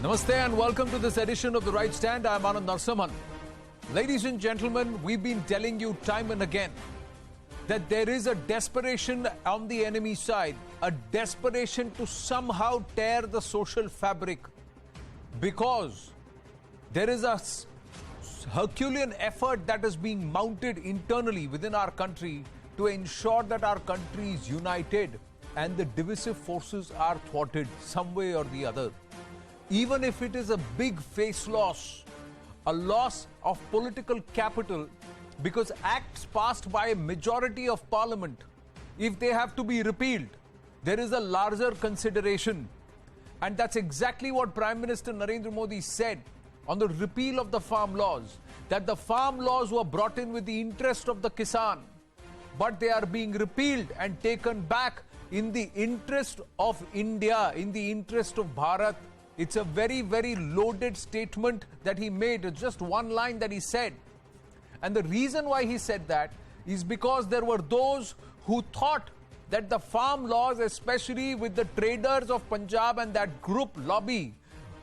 Namaste and welcome to this edition of The Right Stand. I'm Anand Narsimhan. Ladies and gentlemen, we've been telling you time and again that there is a desperation on the enemy side, a desperation to somehow tear the social fabric, because there is a Herculean effort that is being mounted internally within our country to ensure that our country is united and the divisive forces are thwarted some way or the other. Even if it is a big face loss, a loss of political capital, because acts passed by a majority of parliament, if they have to be repealed, there is a larger consideration. And that's exactly what Prime Minister Narendra Modi said on the repeal of the farm laws, that the farm laws were brought in with the interest of the Kisan, but they are being repealed and taken back in the interest of India, in the interest of Bharat. It's a very, very loaded statement that he made. It's just one line that he said. And the reason why he said that is because there were those who thought that the farm laws, especially with the traders of Punjab and that group lobby,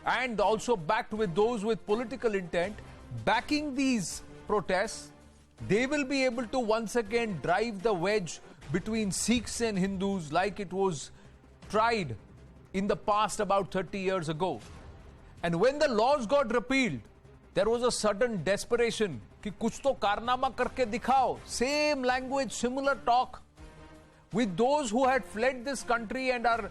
and also backed with those with political intent, backing these protests, they will be able to once again drive the wedge between Sikhs and Hindus like it was tried in the past about 30 years ago. And when the laws got repealed, there was a sudden desperation कि कुछ तो कारनामा करके दिखाओ. Same language, similar talk with those who had fled this country and are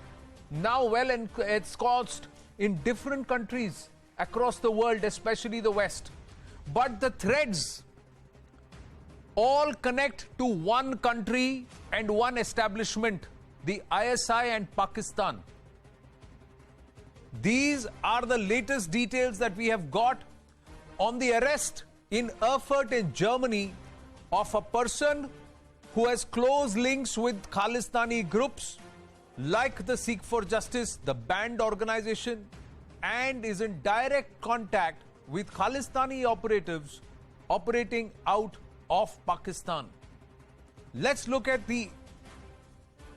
now well ensconced in different countries across the world, especially the West. But the threads all connect to one country and one establishment, the ISI and Pakistan. These are the latest details that we have got on the arrest in Erfurt in Germany of a person who has close links with Khalistani groups like the Sikh for Justice, the banned organization, and is in direct contact with Khalistani operatives operating out of Pakistan. Let's look at the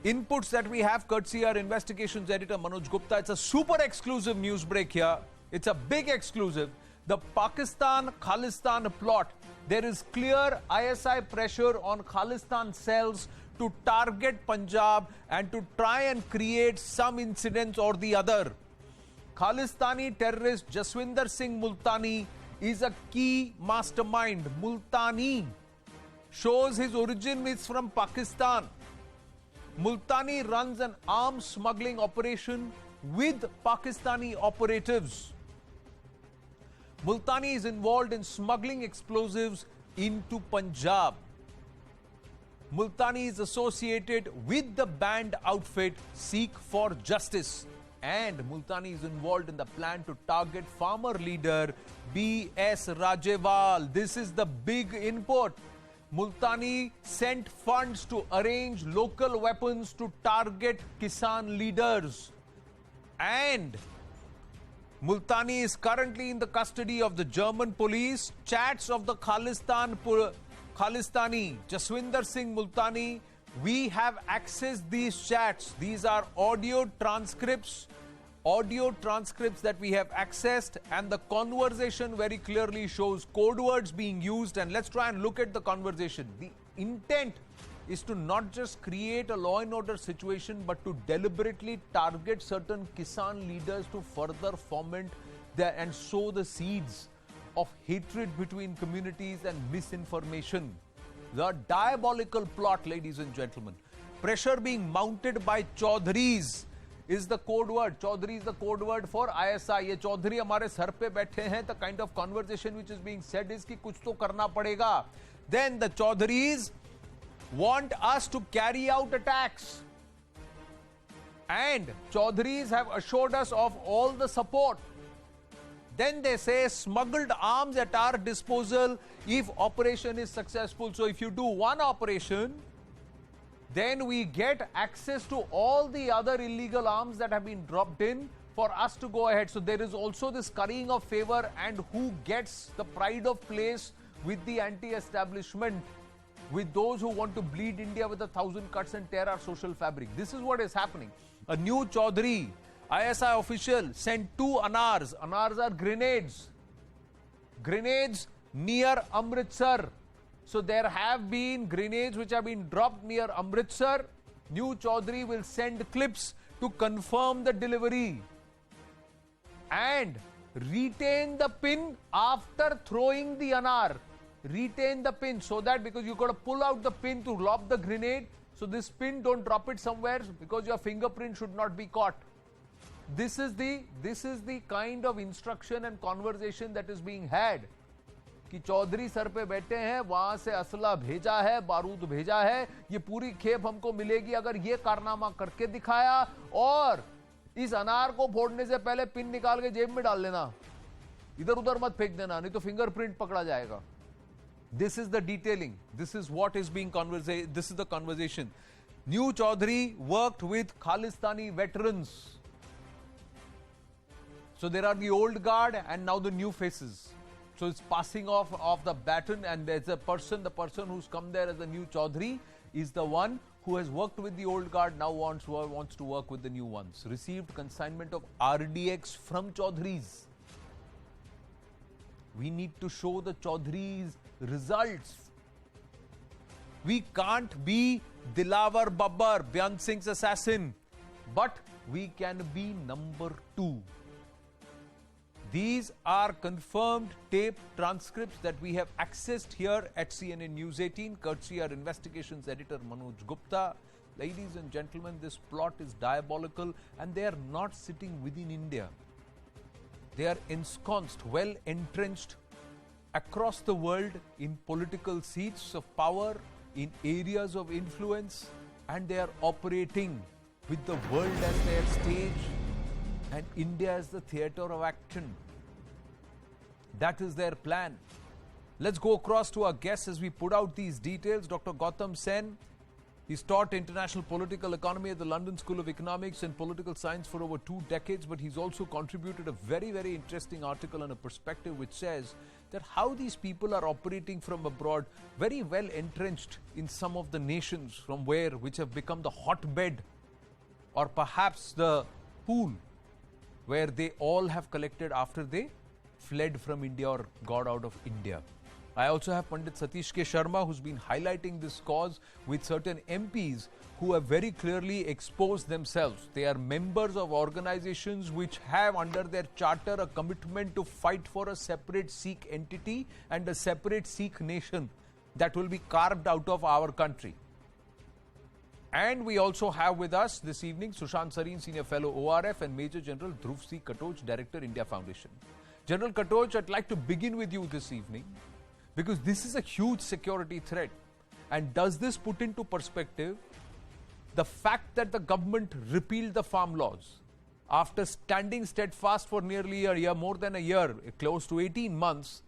inputs that we have courtesy our investigations editor Manoj Gupta. It's a super exclusive news break here. It's a big exclusive. The Pakistan-Khalistan plot. There is clear ISI pressure on Khalistan cells to target Punjab and to try and create some incidents or the other. Khalistani terrorist Jaswinder Singh Multani is a key mastermind. Multani shows his origin is from Pakistan. Multani runs an arms smuggling operation with Pakistani operatives. Multani is involved in smuggling explosives into Punjab. Multani is associated with the banned outfit Sikh for Justice. And Multani is involved in the plan to target farmer leader B.S. Rajewal. This is the big input. Multani sent funds to arrange local weapons to target Kisan leaders. And Multani is currently in the custody of the German police. Chats of the Khalistani Jaswinder Singh Multani, we have accessed these chats. These are audio transcripts that we have accessed, and the conversation very clearly shows code words being used. And let's try and look at the conversation. The intent is to not just create a law and order situation, but to deliberately target certain Kisan leaders to further foment and sow the seeds of hatred between communities and misinformation. The diabolical plot, ladies and gentlemen. Pressure being mounted by Chaudhurys is the code word. Chaudhary is the code word for ISI. ये चौधरी हमारे sir पे बैठे हैं. The kind of conversation which is being said is कि कुछ तो करना पड़ेगा. Then the Chaudhurys want us to carry out attacks. And Chaudhurys have assured us of all the support. Then they say smuggled arms at our disposal if operation is successful. So if you do one operation, then we get access to all the other illegal arms that have been dropped in for us to go ahead. So there is also this currying of favor and who gets the pride of place with the anti-establishment, with those who want to bleed India with 1,000 cuts and tear our social fabric. This is what is happening. A new Chaudhary, ISI official sent 2 anars. Anars are grenades. Grenades near Amritsar. So there have been grenades which have been dropped near Amritsar. New Chaudhary will send clips to confirm the delivery and retain the pin after throwing the anar. Retain the pin so that, because you got to pull out the pin to lob the grenade, so this pin don't drop it somewhere because your fingerprint should not be caught. This is the kind of instruction and conversation that is being had. कि Chaudhary sir पे बैठे हैं, वहां से असला भेजा है, बारूद भेजा है, ये पूरी खेप हमको मिलेगी अगर ये कारनामा करके दिखाया, और इस अनार को फोड़ने से पहले पिन निकाल के जेब में डाल लेना, इधर उधर मत फेंक देना, नहीं तो फिंगरप्रिंट पकड़ा जाएगा. This is the detailing. This is what is being this is the conversation. New Chaudhary worked with Khalistani veterans. So there are the old guard and now the new faces. So it's passing off of the baton, and there's a person, the person who's come there as the new Chaudhary is the one who has worked with the old guard, now wants to work with the new ones. Received consignment of RDX from Chaudharys. We need to show the Chaudharys results. We can't be Dilawar Babbar, Byan Singh's assassin, but we can be number 2. These are confirmed tape transcripts that we have accessed here at CNN News 18, courtesy our investigations editor Manoj Gupta. Ladies and gentlemen, this plot is diabolical, and they are not sitting within India. They are ensconced, well entrenched across the world in political seats of power, in areas of influence, and they are operating with the world as their stage and India as the theatre of action. That is their plan. Let's go across to our guests as we put out these details. Dr. Gautam Sen, he's taught international political economy at the London School of Economics and Political Science for over 2 decades, but he's also contributed a very, very interesting article and a perspective which says that how these people are operating from abroad, very well entrenched in some of the nations from which have become the hotbed or perhaps the pool where they all have collected after they fled from India or got out of India. I also have Pandit Satish K. Sharma, who's been highlighting this cause with certain MPs who have very clearly exposed themselves. They are members of organizations which have under their charter a commitment to fight for a separate Sikh entity and a separate Sikh nation that will be carved out of our country. And we also have with us this evening Sushant Sareen, Senior Fellow ORF, and Major General Dhruv C. Katoch, Director, India Foundation. General Katoch, I'd like to begin with you this evening because this is a huge security threat. And does this put into perspective the fact that the government repealed the farm laws after standing steadfast for nearly a year, more than a year, close to 18 months?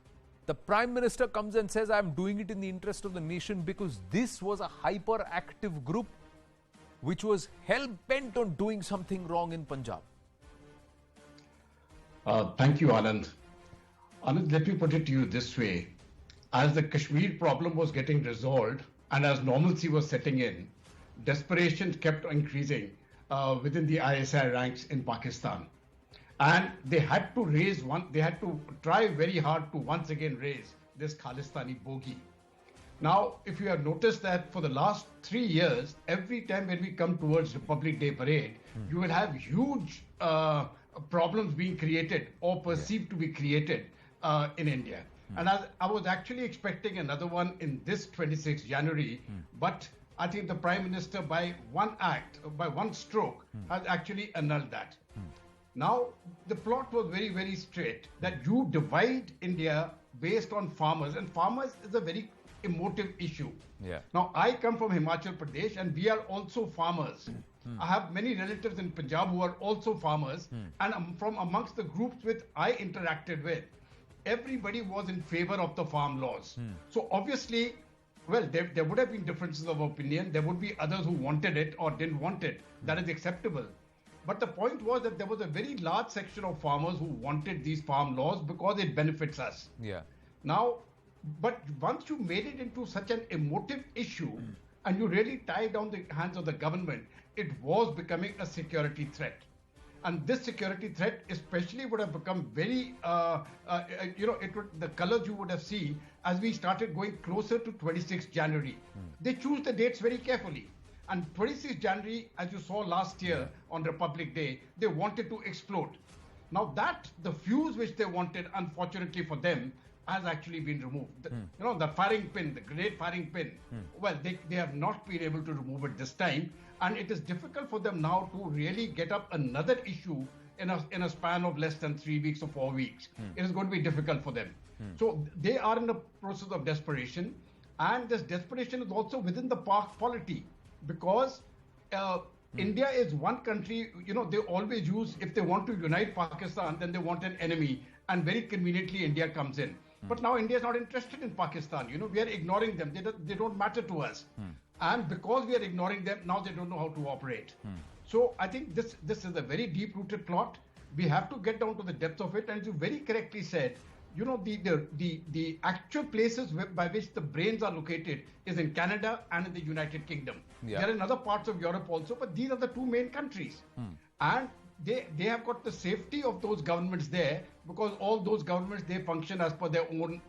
The Prime Minister comes and says, I'm doing it in the interest of the nation because this was a hyperactive group which was hell-bent on doing something wrong in Punjab. Thank you, Anand. Anand, let me put it to you this way. As the Kashmir problem was getting resolved and as normalcy was setting in, desperation kept increasing within the ISI ranks in Pakistan. And they had to try very hard to once again raise this Khalistani bogey. Now, if you have noticed that for the last 3 years, every time when we come towards Republic Day parade, you will have huge problems being created or perceived to be created in India. And I was actually expecting another one in this 26th January, but I think the Prime Minister by one stroke, has actually annulled that. Now, the plot was very, very straight, that you divide India based on farmers, and farmers is a very emotive issue. Now, I come from Himachal Pradesh and we are also farmers. I have many relatives in Punjab who are also farmers, and from amongst the groups which I interacted with, everybody was in favor of the farm laws. So obviously, well, there would have been differences of opinion. There would be others who wanted it or didn't want it. That is acceptable. But the point was that there was a very large section of farmers who wanted these farm laws because it benefits us. Now, but once you made it into such an emotive issue and you really tied down the hands of the government, it was becoming a security threat. And this security threat especially would have become very, the colors you would have seen as we started going closer to 26 January. They choose the dates very carefully. And 26 January, as you saw last year on Republic Day, they wanted to explode. Now the fuse which they wanted, unfortunately for them, has actually been removed. The firing pin, the grenade firing pin, well, they have not been able to remove it this time. And it is difficult for them now to really get up another issue in a span of less than 3 weeks or 4 weeks. It is going to be difficult for them. So they are in a process of desperation. And this desperation is also within the Pak polity, because India is one country, they always use, if they want to unite Pakistan, then they want an enemy. And very conveniently, India comes in. But now India is not interested in Pakistan. We are ignoring them. They don't matter to us. And because we are ignoring them, now they don't know how to operate. So I think this is a very deep-rooted plot. We have to get down to the depth of it. And as you very correctly said, the actual places by which the brains are located is in Canada and in the United Kingdom. There are in other parts of Europe also, but these are the two main countries. And they have got the safety of those governments there, because all those governments, they function as per their own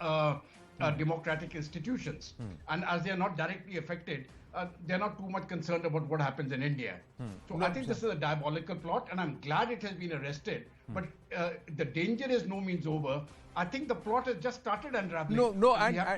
democratic institutions. And as they are not directly affected, they're not too much concerned about what happens in India. So I think this is a diabolical plot, and I'm glad it has been arrested. But the danger is no means over. I think the plot has just started unraveling.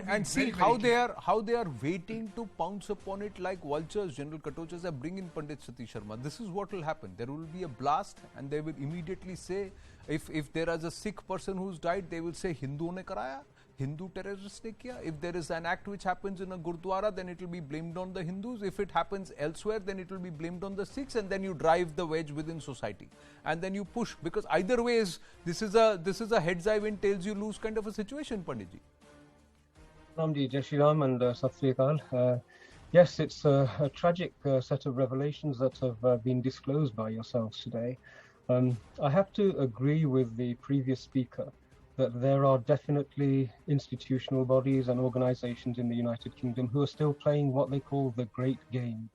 And see how they are waiting to pounce upon it like vultures. General Katocha said, bring in Pandit Satish Sharma. This is what will happen. There will be a blast, and they will immediately say, if there is a Sikh person who's died, they will say Hindu ne karaya, Hindu terrorists ne kiya. If there is an act which happens in a Gurdwara, then it will be blamed on the Hindus. If it happens elsewhere, then it will be blamed on the Sikhs, and then you drive the wedge within society, and then you push, because either ways, this is a heads I win, tails you lose kind of a situation, Panditji. Ramji, Jai Shri Ram and Sat Sri Akal. Yes, it's a tragic set of revelations that have been disclosed by yourselves today. I have to agree with the previous speaker that there are definitely institutional bodies and organizations in the United Kingdom who are still playing what they call the great game.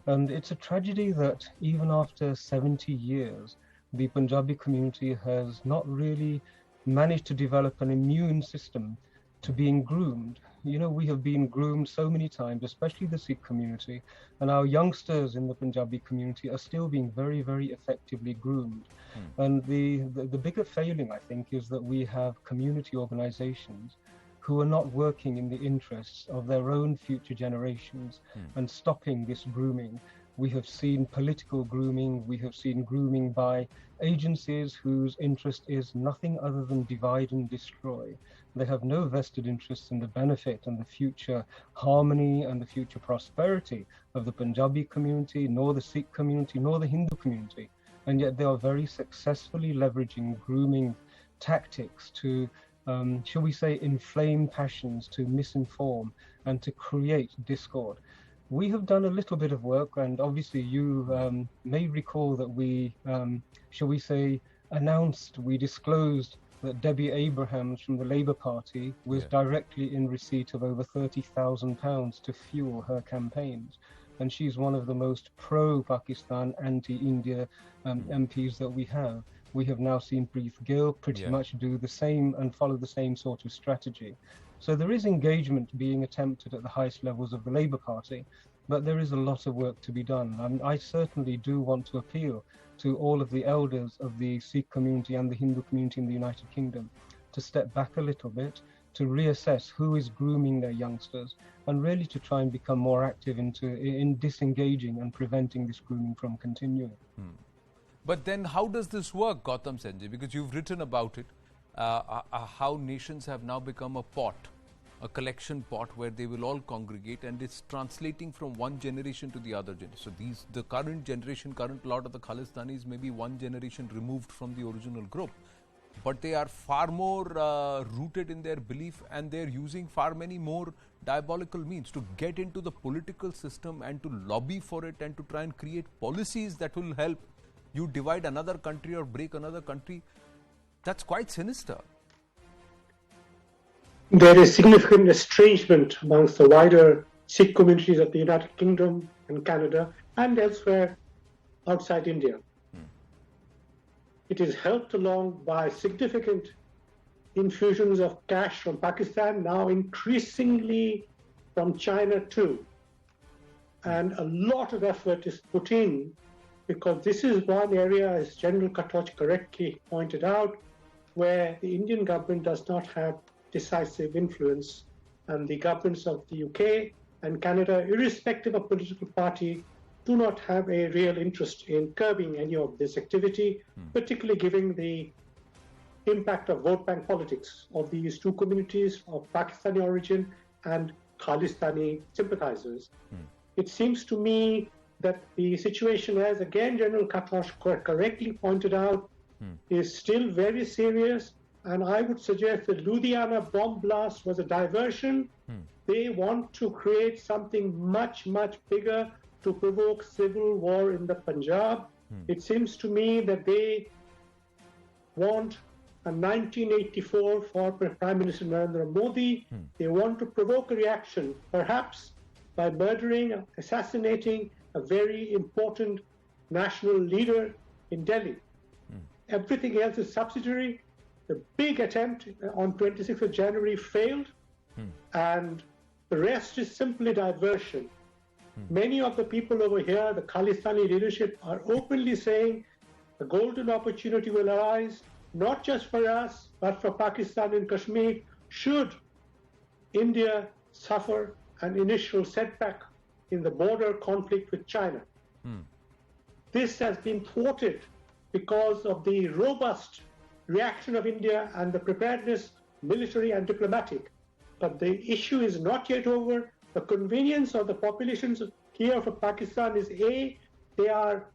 And it's a tragedy that even after 70 years, the Punjabi community has not really managed to develop an immune system to being groomed. We have been groomed so many times, especially the Sikh community, and our youngsters in the Punjabi community are still being very, very effectively groomed. And the bigger failing, I think, is that we have community organizations who are not working in the interests of their own future generations and stopping this grooming. We have seen political grooming, we have seen grooming by agencies whose interest is nothing other than divide and destroy. They have no vested interest in the benefit and the future harmony and the future prosperity of the Punjabi community, nor the Sikh community, nor the Hindu community. And yet they are very successfully leveraging grooming tactics to, shall we say, inflame passions, to misinform and to create discord. We have done a little bit of work, and obviously you may recall that we, shall we say, we disclosed that Debbie Abrahams from the Labour Party was directly in receipt of over £30,000 to fuel her campaigns. And she's one of the most pro-Pakistan, anti-India MPs that we have. We have now seen Preet Gill pretty much do the same and follow the same sort of strategy. So there is engagement being attempted at the highest levels of the Labour Party, but there is a lot of work to be done. And I certainly do want to appeal to all of the elders of the Sikh community and the Hindu community in the United Kingdom to step back a little bit, to reassess who is grooming their youngsters, and really to try and become more active in disengaging and preventing this grooming from continuing. But then how does this work, Gautam Sanjay? Because you've written about it, how nations have now become a pot, a collection pot where they will all congregate, and it's translating from one generation to the other generation. So the current lot of the Khalistanis may be one generation removed from the original group, but they are far more rooted in their belief, and they're using far many more diabolical means to get into the political system and to lobby for it and to try and create policies that will help you divide another country or break another country. That's quite sinister. There is significant estrangement amongst the wider Sikh communities of the United Kingdom and Canada and elsewhere outside India. It is helped along by significant infusions of cash from Pakistan, now increasingly from China too. And a lot of effort is put in, because this is one area, as General Katoch correctly pointed out, where the Indian government does not have decisive influence, and the governments of the UK and Canada, irrespective of political party, do not have a real interest in curbing any of this activity, particularly given the impact of vote bank politics of these two communities of Pakistani origin and Khalistani sympathizers. It seems to me that the situation, as again General Katosh correctly pointed out, is still very serious, and I would suggest that Ludhiana bomb blast was a diversion. They want to create something much, much bigger to provoke civil war in the Punjab. It seems to me that they want a 1984 for Prime Minister Narendra Modi. They want to provoke a reaction, perhaps by murdering, assassinating a very important national leader in Delhi. Everything else is subsidiary. The big attempt on 26th of January failed, and the rest is simply diversion. Many of the people over here, the Khalistani leadership, are openly saying the golden opportunity will arise, not just for us, but for Pakistan and Kashmir, should India suffer an initial setback in the border conflict with China. This has been thwarted because of the robust reaction of India and the preparedness, military and diplomatic. But the issue is not yet over. The convenience of the populations here for Pakistan is A, they are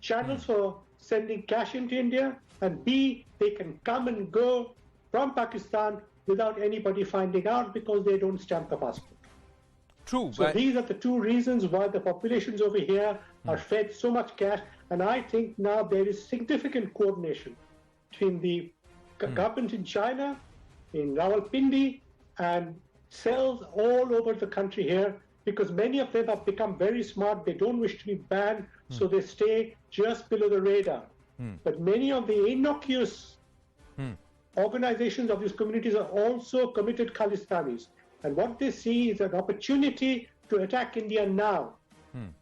channels for sending cash into India, and B, they can come and go from Pakistan without anybody finding out because they don't stamp the passport. True. So these are the two reasons why the populations over here are fed so much cash, and I think now there is significant coordination between the government in China, in Rawalpindi, and cells all over the country here, because many of them have become very smart. They don't wish to be banned, so they stay just below the radar. But many of the innocuous organizations of these communities are also committed Khalistanis. And what they see is an opportunity to attack India now.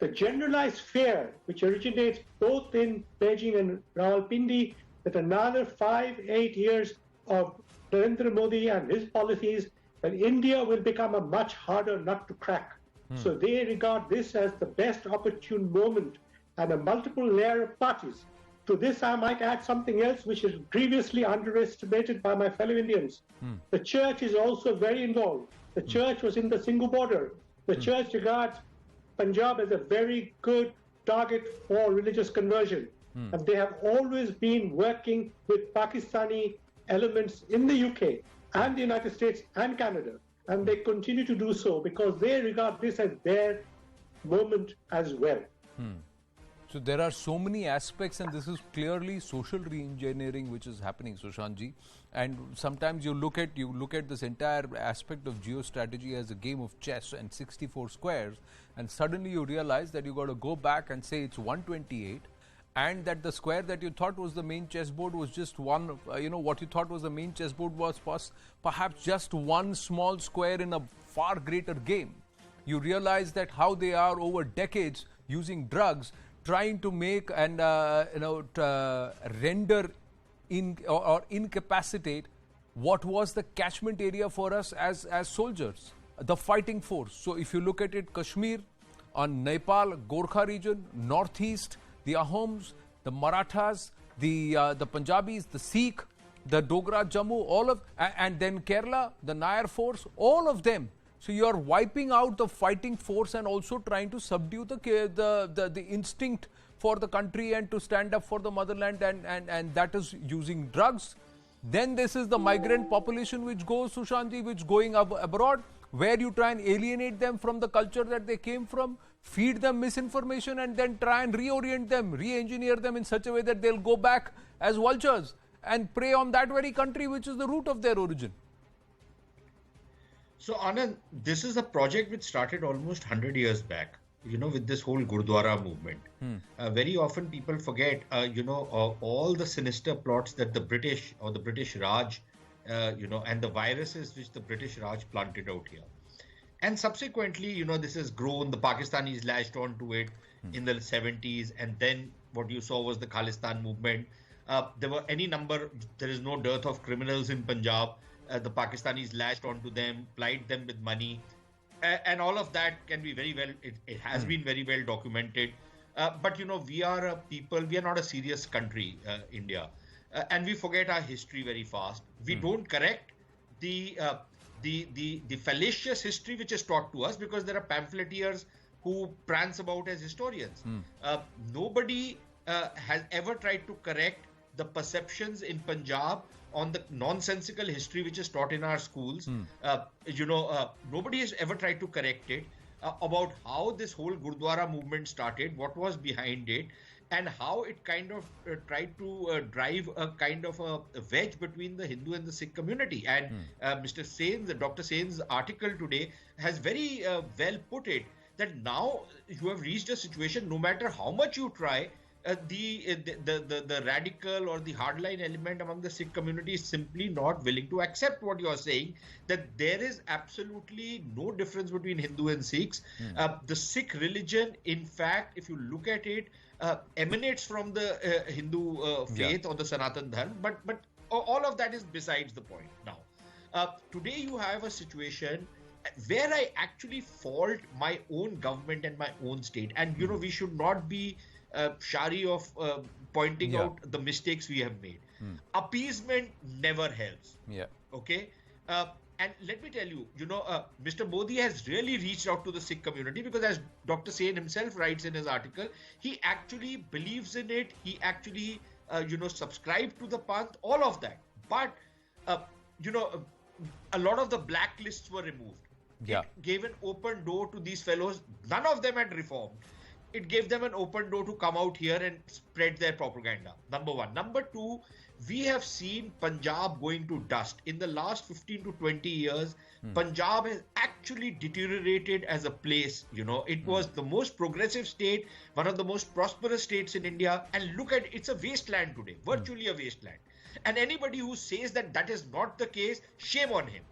The generalized fear, which originates both in Beijing and Rawalpindi, that another 5-8 years of Narendra Modi and his policies, that India will become a much harder nut to crack. So they regard this as the best opportune moment, and a multiple layer of parties. To this, I might add something else which is grievously underestimated by my fellow Indians. The church is also very involved. The church was in the Singhu border. The church regards Punjab as a very good target for religious conversion. And they have always been working with Pakistani elements in the UK and the United States and Canada. And they continue to do so because they regard this as their moment as well. So there are so many aspects, and this is clearly social re-engineering which is happening, Sushantji. And sometimes you look at this entire aspect of geostrategy as a game of chess and 64 squares, and suddenly you realize that you got to go back and say it's 128, and that the square that you thought was the main chessboard was just one. What you thought was the main chessboard was perhaps just one small square in a far greater game. You realize that how they are over decades using drugs, trying to make and render or incapacitate what was the catchment area for us as soldiers, the fighting force. So if you look at it, Kashmir, on Nepal, Gorkha region, northeast, the Ahoms, the Marathas, the Punjabis, the Sikh, the Dogra, Jammu, and then Kerala, the Nair force, all of them. So you are wiping out the fighting force and also trying to subdue the instinct for the country and to stand up for the motherland, and that is using drugs. Then this is the migrant population which goes, Sushantji, which going abroad, where you try and alienate them from the culture that they came from, feed them misinformation, and then try and reorient them, re-engineer them in such a way that they'll go back as vultures and prey on that very country which is the root of their origin. So Anand, this is a project which started almost 100 years back. with this whole Gurdwara movement. Very often people forget, all the sinister plots that the British or the British Raj, and the viruses which the British Raj planted out here. And subsequently, this has grown. The Pakistanis latched onto it in the 70s. And then what you saw was the Khalistan movement. There were any number, there is no dearth of criminals in Punjab. The Pakistanis latched onto them, plied them with money. And all of that can be very well, it has been very well documented. But, we are a people, we are not a serious country, India. And we forget our history very fast. We don't correct the fallacious history which is taught to us, because there are pamphleteers who prance about as historians. Nobody has ever tried to correct the perceptions in Punjab on the nonsensical history which is taught in our schools. Nobody has ever tried to correct it about how this whole Gurdwara movement started, what was behind it, and how it kind of tried to drive a kind of a wedge between the Hindu and the Sikh community. And Mr. Sen's, Dr. Sen's article today has very well put it, that now you have reached a situation, no matter how much you try, the radical or the hardline element among the Sikh community is simply not willing to accept what you are saying, that there is absolutely no difference between Hindu and Sikhs. The Sikh religion, in fact, if you look at it, emanates from the Hindu faith or the Sanatan Dharma, but all of that is besides the point now. Today you have a situation where I actually fault my own government and my own state. And, we should not be shari of pointing out the mistakes we have made. Appeasement never helps. Okay? And let me tell you, Mr. Modi has really reached out to the Sikh community, because as Dr. Sen himself writes in his article, he actually believes in it. He actually, subscribed to the Panth, all of that. But, a lot of the blacklists were removed. It gave an open door to these fellows. None of them had reformed. It gave them an open door to come out here and spread their propaganda. Number one. Number two, we have seen Punjab going to dust. In the last 15 to 20 years, Punjab has actually deteriorated as a place. It was the most progressive state, one of the most prosperous states in India. And look at it, it's a wasteland today, virtually a wasteland. And anybody who says that that is not the case, shame on him.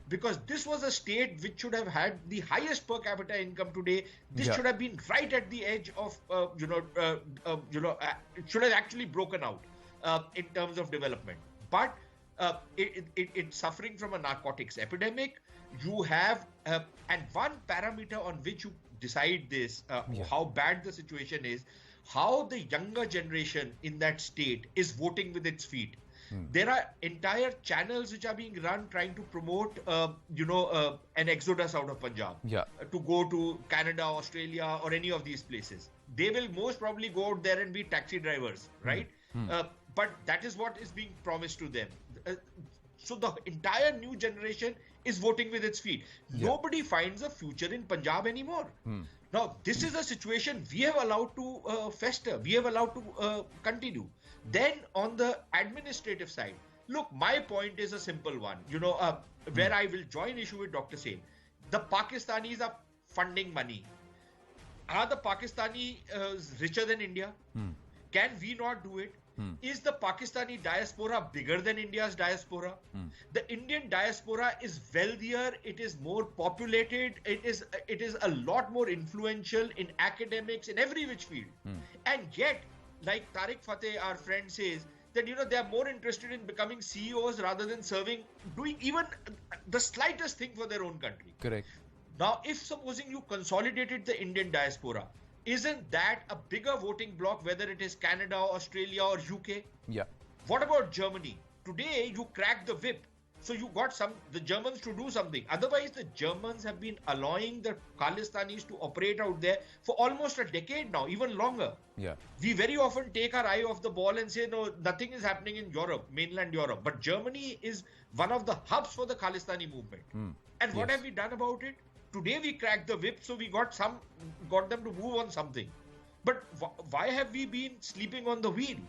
Because this was a state which should have had the highest per capita income today. This should have been right at the edge of, it should have actually broken out in terms of development. But it's suffering from a narcotics epidemic. You have, and one parameter on which you decide this, how bad the situation is, how the younger generation in that state is voting with its feet. There are entire channels which are being run trying to promote, an exodus out of Punjab to go to Canada, Australia, or any of these places. They will most probably go out there and be taxi drivers, right? But that is what is being promised to them. So the entire new generation is voting with its feet. Nobody finds a future in Punjab anymore. Now, this is a situation we have allowed to fester. We have allowed to continue. Then on the administrative side, look, my point is a simple one, where I will join issue with Dr. Sen. The Pakistanis are funding money. Are the Pakistanis richer than India? Can we not do it? Is the Pakistani diaspora bigger than India's diaspora? The Indian diaspora is wealthier, it is more populated, it is a lot more influential in academics, in every which field. And yet, like Tariq Fateh, our friend, says that they are more interested in becoming CEOs rather than doing even the slightest thing for their own country. Correct. Now, if supposing you consolidated the Indian diaspora, isn't that a bigger voting bloc, whether it is Canada, Australia, or UK? What about Germany? Today, you crack the whip. So you got the Germans to do something. Otherwise, the Germans have been allowing the Khalistanis to operate out there for almost a decade now, even longer. We very often take our eye off the ball and say, no, nothing is happening in Europe, mainland Europe. But Germany is one of the hubs for the Khalistani movement. And what have we done about it? Today we cracked the whip, so we got them to move on something. But why have we been sleeping on the wheel?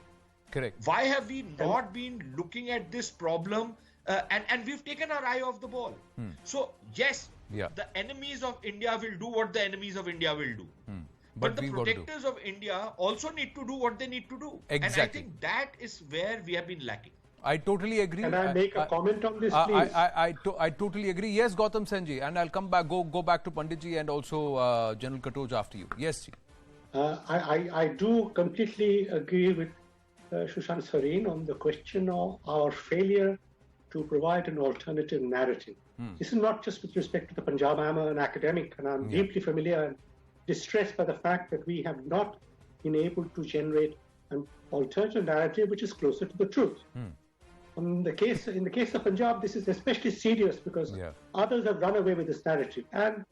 Correct. Why have we not been looking at this problem? And we've taken our eye off the ball. So yes, Yeah. the enemies of India will do what the enemies of India will do. But the protectors of India also need to do what they need to do. Exactly. And I think that is where we have been lacking. I totally agree. Can I make a comment on this, please? I totally agree. Yes, Gautam Senji, and I'll come back, go back to Panditji and also General Katoj after you. Yes, Ji. I do completely agree with Sushant Sareen on the question of our failure to provide an alternative narrative. This is not just with respect to the Punjab. I'm an academic and I'm deeply familiar and distressed by the fact that we have not been able to generate an alternative narrative which is closer to the truth. In the case of Punjab, this is especially serious because others have run away with this narrative. And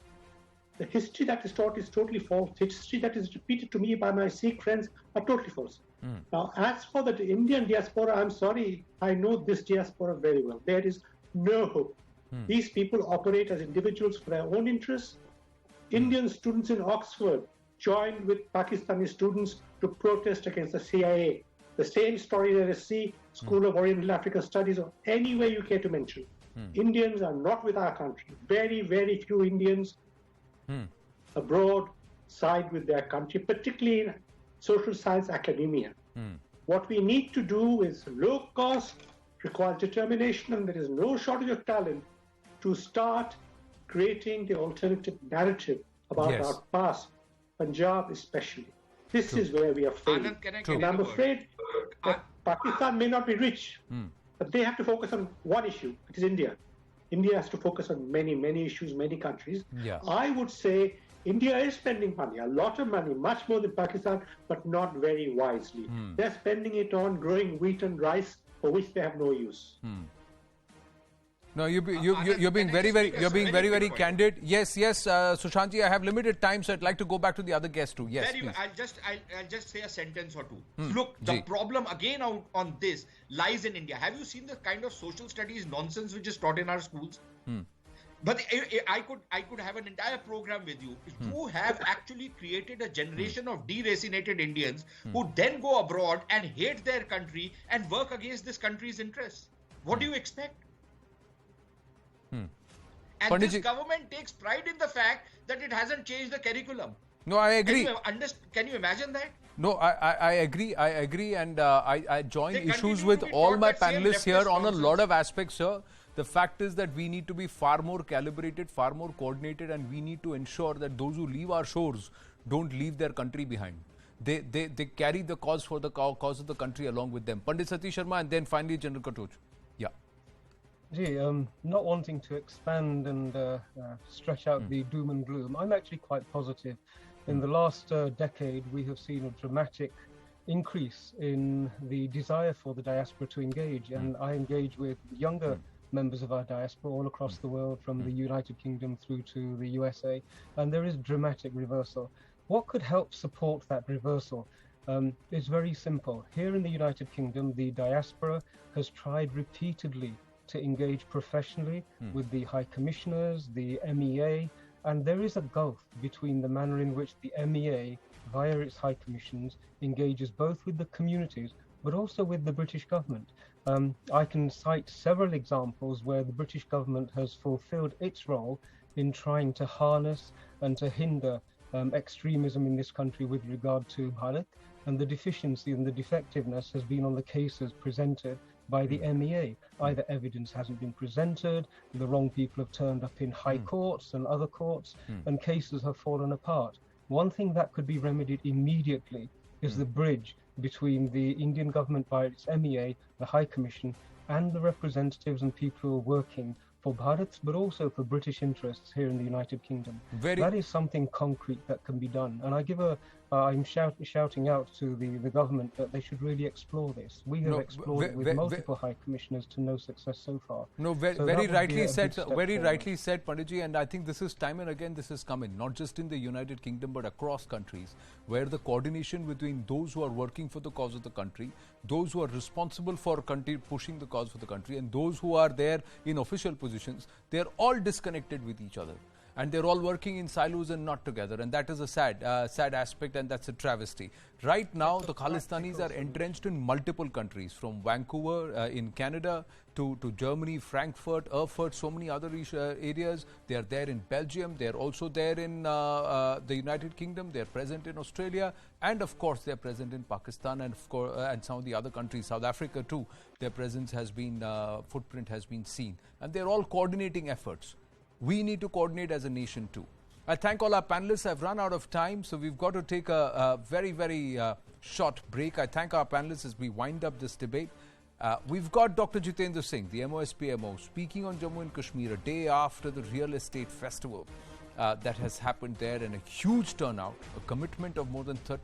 the history that is taught is totally false. History that is repeated to me by my Sikh friends are totally false. Now, as for the Indian diaspora, I'm sorry, I know this diaspora very well. There is no hope. These people operate as individuals for their own interests. Indian students in Oxford joined with Pakistani students to protest against the CIA. The same story at SC, School of Oriental African Studies, or anywhere you care to mention. Indians are not with our country. Very, very few Indians abroad side with their country, particularly in social science academia. What we need to do is low cost, requires determination, and there is no shortage of talent to start creating the alternative narrative about our past, Punjab especially. This is where we are failing. And I'm afraid that Pakistan may not be rich, but they have to focus on one issue, it is India. India has to focus on many, many issues, many countries. I would say India is spending money, a lot of money, much more than Pakistan, but not very wisely. They're spending it on growing wheat and rice for which they have no use. No, you're being very candid. Yes, Sushantji, I have limited time, so I'd like to go back to the other guest too. Yes, please. I'll just say a sentence or two. Look, the problem again on this lies in India. Have you seen the kind of social studies nonsense which is taught in our schools? But I could have an entire program with you. You have actually created a generation of deracinated Indians who then go abroad and hate their country and work against this country's interests. What do you expect? And Panditji, this government takes pride in the fact that it hasn't changed the curriculum. No, I agree. Can you imagine that? No, I agree, and I join issues with all my panelists here on a lot of aspects, sir. The fact is that we need to be far more calibrated, far more coordinated, and we need to ensure that those who leave our shores don't leave their country behind. They carry the cause for the cause of the country along with them. Pandit Satish Sharma and then finally General Katoj. Yeah. Gee, not wanting to expand and stretch out the doom and gloom, I'm actually quite positive. In the last decade, we have seen a dramatic increase in the desire for the diaspora to engage, and I engage with younger members of our diaspora all across the world, from the United Kingdom through to the USA, and there is dramatic reversal. What could help support that reversal? It's very simple. Here in the United Kingdom, the diaspora has tried repeatedly to engage professionally with the High Commissioners, the MEA, and there is a gulf between the manner in which the MEA, via its High Commissions, engages both with the communities but also with the British government. I can cite several examples where the British government has fulfilled its role in trying to harness and to hinder extremism in this country with regard to Bharat, and the deficiency and the defectiveness has been on the cases presented by the MEA. Either evidence hasn't been presented, the wrong people have turned up in high courts and other courts, and cases have fallen apart. One thing that could be remedied immediately is the bridge between the Indian government by its MEA, the High Commission, and the representatives and people who are working for Bharat, but also for British interests here in the United Kingdom. That is something concrete that can be done. And I'm shouting out to the government that they should really explore this. We have explored it with multiple High Commissioners to no success so far. No, very rightly said, Panditji, and I think this is time and again this is coming, not just in the United Kingdom but across countries, where the coordination between those who are working for the cause of the country, those who are responsible for pushing the cause for the country, and those who are there in official positions, they are all disconnected with each other. and they're all working in silos and not together, and that is a sad aspect, and that's a travesty. Right now, the Khalistanis are entrenched in multiple countries, from Vancouver in Canada to Germany, Frankfurt, Erfurt, so many other areas. They are there in Belgium. They are also there in the United Kingdom. They are present in Australia, and of course, they are present in Pakistan and and some of the other countries, South Africa too. Their presence has been footprint has been seen, and they are all coordinating efforts. We need to coordinate as a nation too. I thank all our panelists. I've run out of time, so we've got to take a very short break. I thank our panelists as we wind up this debate. We've got Dr. Jitendra Singh, the MOSPMO, speaking on Jammu and Kashmir a day after the real estate festival that has happened there, and a huge turnout, a commitment of more than 30